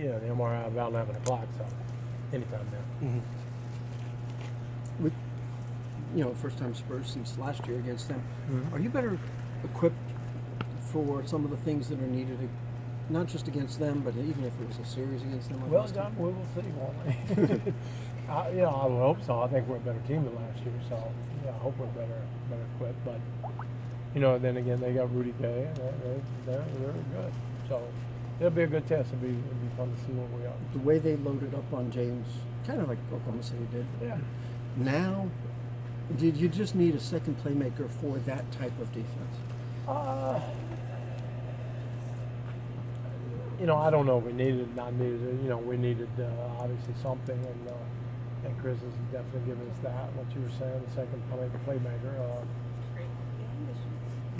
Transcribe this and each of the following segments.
Yeah, the MRI about 11 o'clock, so anytime now. Mm-hmm. With first time Spurs since last year against them, Mm-hmm. are you better equipped for some of the things that are needed, not just against them, but even if it was a series against them? Like Well, last John, time? we will see, won't we? I would hope so. I think we're a better team than last year, so I hope we're better equipped. But then again, they got Rudy Gay, and they're good. So it'll be a good test. It'll be fun to see what we are. The way they loaded up on James, kind of like Oklahoma City did. Yeah. Now, did you just need a second playmaker for that type of defense? I don't know if we needed it, not needed it. We needed obviously something, and Chris has definitely given us that. What you were saying, the second playmaker.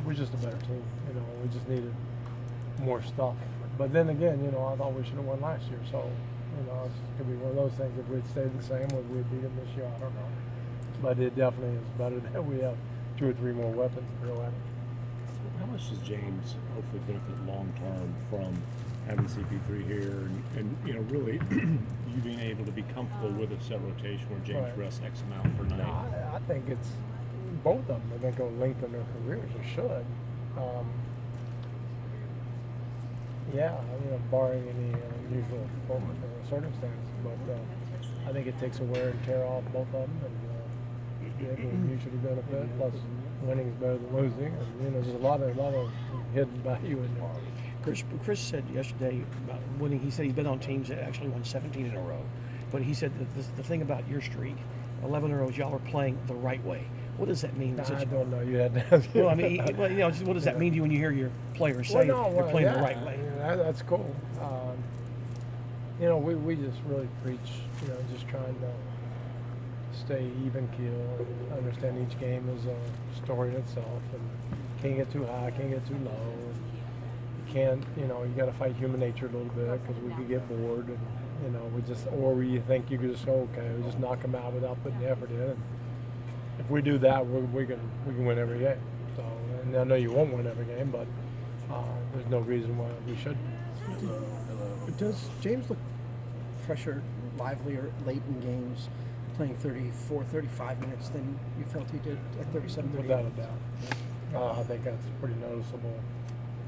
We're just a better team. We just needed more stuff. But then again, I thought we should have won last year. So, it could be one of those things. If we'd stayed the same, would we beat them this year? I don't know. But it definitely is better that we have 2 or 3 more weapons to throw at him. How much does James hopefully benefit long term from having CP3 here and really you being able to be comfortable with a set rotation where James rests X amount per night? I think it's both of them. I think it'll lengthen their careers. It should. Barring any unusual circumstances. But I think it takes a wear and tear off both of them, and it will mutually benefit. Plus, winning is better than losing, and there's a lot of hidden value in there. Chris said yesterday about winning. He said he's been on teams that actually won 17 in a row, but he said that the thing about your streak, 11 in a row, y'all are playing the right way. What does that mean? I don't know. You had to ask. Well, I mean, what does that mean to you when you hear your players say you're playing the right way? That's cool. We just really preach, just trying to stay even keel and understand each game is a story in itself, and can't get too high, can't get too low. And you can't, you got to fight human nature a little bit because we could get bored, and or you think you could just go, okay, we just knock them out without putting the effort in. And if we do that, we can win every game. So, and I know you won't win every game, but there's no reason why we shouldn't. Does James look fresher, livelier late in games, playing 34, 35 minutes than you felt he did at 37, 38? Without a doubt. I think that's pretty noticeable.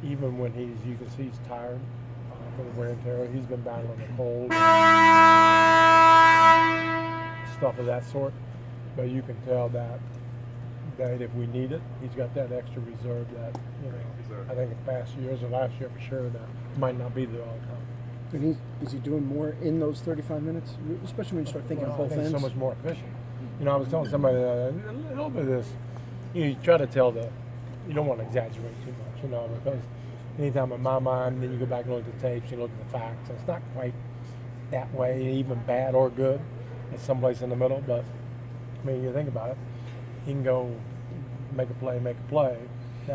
Even when you can see he's tired from the wear and tear. He's been battling the cold, stuff of that sort. But you can tell that if we need it, he's got that extra reserve that, I think in past years or last year for sure, that might not be there all the time. And is he doing more in those 35 minutes, especially when you start thinking of both ends? So much more efficient. I was telling somebody a little bit of this. You try to tell you don't want to exaggerate too much, because anytime in my mind, then you go back and look at the tapes, you look at the facts, and it's not quite that way, even bad or good. It's someplace in the middle, but you think about it. He can go make a play. Now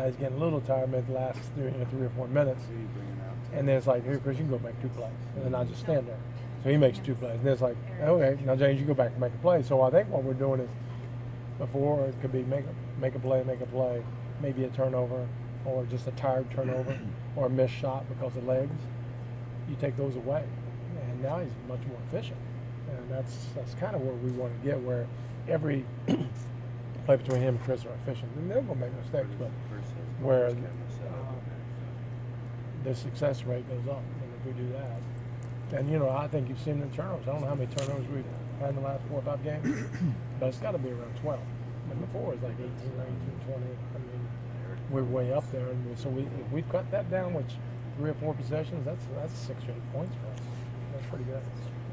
he's getting a little tired at the last 3 or 4 minutes. And then it's like, here, Chris, you can go make 2 plays. And then I just stand there. So he makes 2 plays. And then it's like, okay, now James, you go back and make a play. So I think what we're doing is, before it could be make a play, maybe a turnover, or just a tired turnover, or a missed shot because of legs. You take those away. And now he's much more efficient. And that's kind of where we want to get, where every play between him and Chris are efficient. And they're going to make mistakes, but where the success rate goes up, and if we do that. And, I think you've seen the turnovers. I don't know how many turnovers we've had in the last 4 or 5 games, but it's got to be around 12. And before it was like 18, 19, 20. We're way up there. And so if we cut that down, which 3 or 4 possessions, that's 6 or 8 points for us. That's pretty good.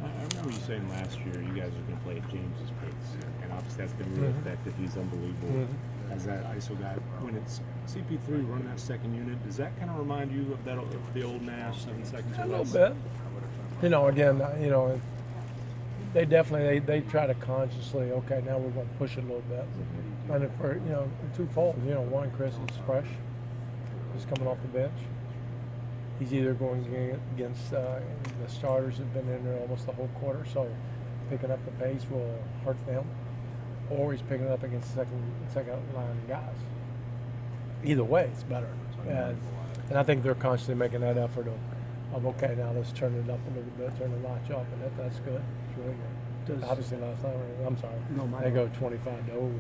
I remember you saying last year you guys are going to play at James's pace, and obviously that's been really effective. He's unbelievable as that ISO guy. When it's CP3 running that second unit, does that kind of remind you of the old Nash 7 seconds or less? A little bit. Again, they definitely they try to consciously, okay, now we're going to push it a little bit. And for twofold, one, Chris is fresh, just coming off the bench. He's either going against the starters who've been in there almost the whole quarter, so picking up the pace will hurt them, or he's picking it up against the second line guys. Either way, it's better. And I think they're constantly making that effort of okay, now let's turn it up a little bit, turn the notch up, and that's good. It's really good. Obviously, last night, I'm sorry, No, my they go bad. 25-0,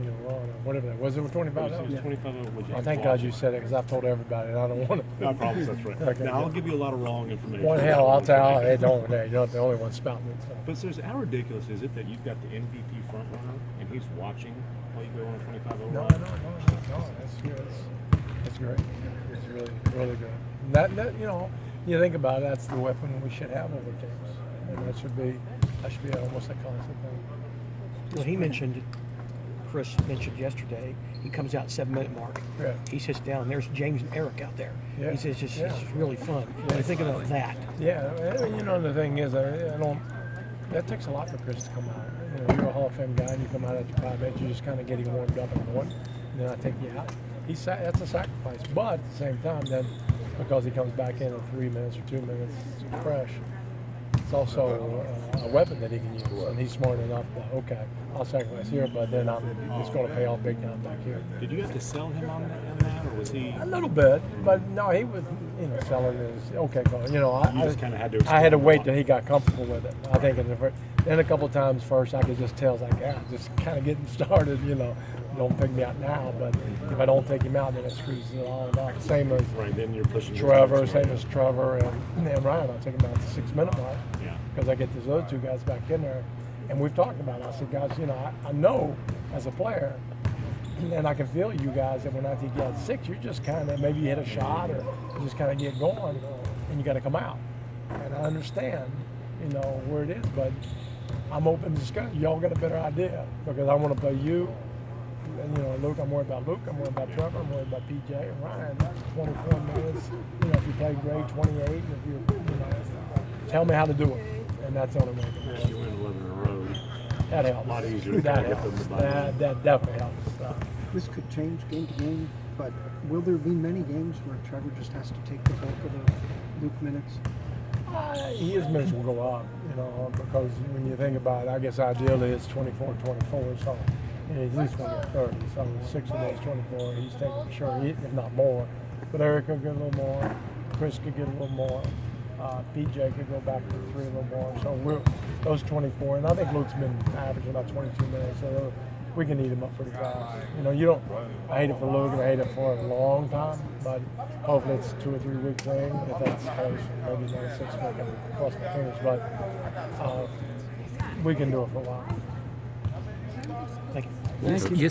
you know, or whatever that was. It 25-0? It was 25. I thank God you said it because I've told everybody, and I don't want to. No problem. That's right. Okay, Now I'll good. give you a lot of wrong information. One hell, I'll tell you, don't. You're not the only one spouting it. So. But sirs, how ridiculous is it that you've got the MVP front runner and he's watching while you go on a 25-0 No, run? that's good. That's great. It's really, really good. That you know, you think about it, that's the weapon we should have over teams, and that should be almost a constant thing. Well, Chris mentioned yesterday, he comes out 7-minute mark. Yeah. He sits down. There's James and Eric out there. Yeah. He says it's Yeah. just really fun. And I think about that. Yeah, and, you know, the thing is, I don't. That takes a lot for Chris to come out. You know, you're a Hall of Fame guy, and you come out at your 5 minutes, you're just kind of getting warmed up and going, and then I take you out. That's a sacrifice, but at the same time, then because he comes back in 3 minutes or 2 minutes fresh, it's also a weapon that he can use, and he's smart enough that okay, I'll sacrifice here, but then it's going to pay off big time back here. Did you have to sell him on that, or was he? A little bit, but no, he was, you know, selling his okay call. You know, You just kinda had to I had to explain wait why. till he got comfortable with it. I think then a couple times first, I could just tell, like, yeah, just kind of getting started. You know, don't pick me out now, but if I don't take him out, then it screws it all up. Same as Right, then you're pushing Trevor, same as Trevor and Ryan. I'll take him out at the 6-minute mark Yeah. because I get those other two guys back in there. And we've talked about it. I said, guys, you know, I know as a player, and I can feel you guys that when I think you had 6, you're just kind of, maybe you hit a shot or you just kind of get going and you got to come out. And I understand, you know, where it is, but I'm open to discussion. Y'all got a better idea because I want to play you. And, you know, Luke, I'm worried about Luke. I'm worried about Trevor. I'm worried about PJ and Ryan. 24 minutes. You know, if you play great, 28. If you know, tell me how to do it. And that's the only way to do If it. you win 11 in a row, That helps. a lot easier to That kinda get them helps. to buy in. That definitely helps. This could change game to game, but will there be many games where Trevor just has to take the bulk of the Luke minutes? His minutes will go up, you know, because when you think about it, I guess ideally it's 24-24, so he's at least going to get 30. So 6 of those 24, he's taking sure, if not more. But Eric could get a little more. Chris could get a little more. PJ could go back to 3 a little more. So those 24, and I think Luke's been averaging about 22 minutes, so we can eat him up pretty fast. You know, I hate it for Luke and I hate it for a long time, but hopefully it's a 2 or 3 week thing. If that's close, maybe another 6 weeks, I can cross my fingers, but we can do it for a while. Thank you. Thank you.